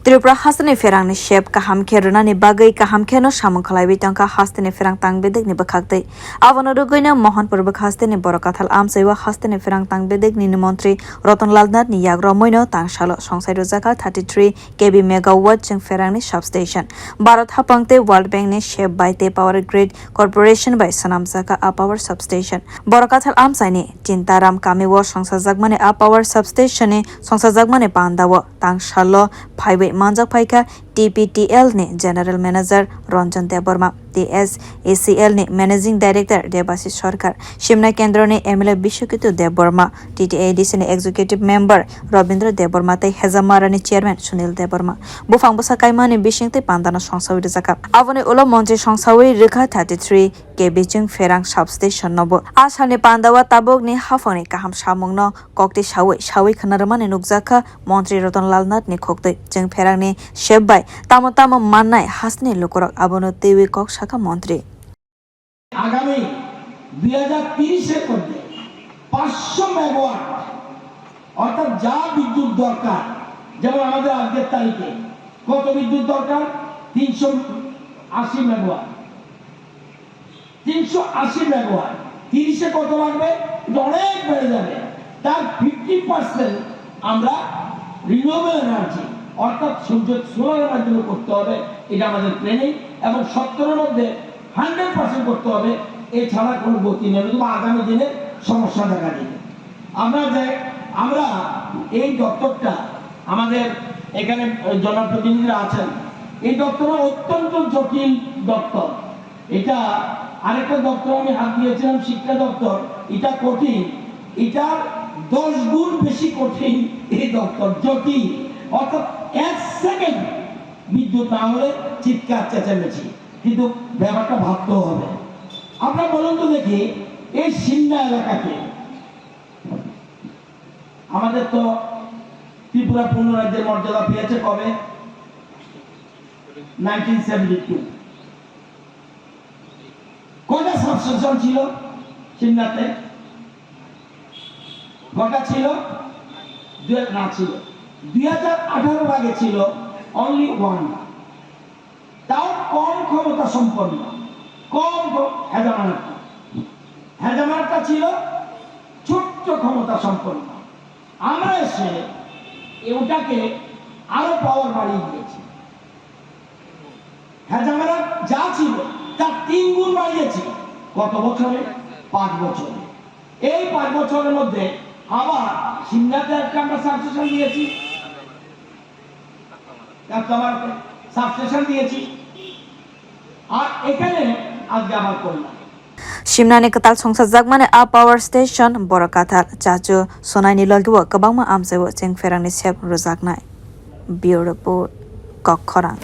Tripura haste pherang ni shep kaham kheruna ni bagai kaham kheno samung khalai bitangka haste pherang tang bedek ni bwkhaste abono rugoina Mohonpur bwkhaste ni barakathal amchai haste pherang tang bedek ni montri Ratan ni yagro moino tang salo songsai rwjaka 33 kb megawatt chung pherang ni substation Bharat hapangte World Bank ni shep by te power grid corporation by sanamjaka a power substation barakathal amchai ni tintaram kamewo songsajak a power substation ni songsajak pandawo tang salo phai manjak phaika TPTL ni General Manager Ratan Debbarma TSACL ni Managing Director Debasi Sarkar Simna kendra ni MLA Brishaketu Debbarma TTADC ni Executive Member Robindra Debbarma tai hezamara ni Chairman Sunil Debbarma bufang busakai ni bisingte pandana songsai rwkha aboni ulo montri songsai rwkha 33 kb chung pherang substation nobo asani pandawa tabok ni hafani kaham samungno kokti sawi khanarma ni rwkha montri Ratan ni khokte chung pherang ni shebai tamo mannai hasni lokorok abono tewi kok শাখা মন্ত্রী আগামী 2030 এর মধ্যে 500 megawatt অর্থাৎ যা বিদ্যুৎ দরকার যেমন আমাদের আজকের তারিখে কত বিদ্যুৎ দরকার 380 মেগাওয়াট 380 মেগাওয়াট 30 এ কত লাগবে অনেক বেড়ে যাবে তার 50% আমরা রিনিউয়েবল এনার্জি অর্থাৎ সূর্য সোলারের মাধ্যমে করতে হবে এটা আমাদের প্ল্যানিং এবং 70 এর মধ্যে 100% করতে হবে এছাড়া কোনো গতি নেই আগামী দিনে সমস্যা দেখা দিবে আমরা এই দপ্তরটা আমাদের এখানে জনপ্রতিনিধিরা আছেন এই দপ্তর অত্যন্ত জটিল দপ্তর এটা আরেকটা দপ্তর আমি হাত দিয়েছিলাম শিক্ষা দপ্তর এটা কঠিন এটার 10 গুণ বেশি কঠিন এই দপ্তর জটিল অর্থাৎ 1 সেকেন্ড বিদ্যুৎ না হলে চিৎকার চেঁচামেচি কিন্তু ব্যাপারটা ভাবতে হবে আপনারা বলুন তো দেখি এই সিমনা এলাকাতে আমাদের তো ত্রিপুরা পূর্ণ রাজ্যের মর্যাদা পেয়েছে কবে 1972 কয়টা সাবস্টেশন ছিল সিমনাতে কয়টা ছিল না ছিল 2018 ভাগে ছিল only one তাও কম ক্ষমতা সম্পন্ন কম হেজামারটা ছিল ছোট্ট ক্ষমতা সম্পন্ন আমরা এসে ওটাকে আরো পাওয়ার বাড়িয়ে দিয়েছি হেজামারা যা ছিল তার 3 গুণ বাড়িয়েছি কত বছরে 5 বছরে এই 5 বছরের মধ্যে আবার সিমনাতে একটা আমরা সাবস্টেশন দিয়েছি সাবস্টেশন দিয়েছি আর এখানে আজকে আবার করলাম Simna ni katal songsajak a power station barakathal chachu sonai ni logwa kabangma amchai cheng pherang ni sep rwjaknai bureau report kokkhorang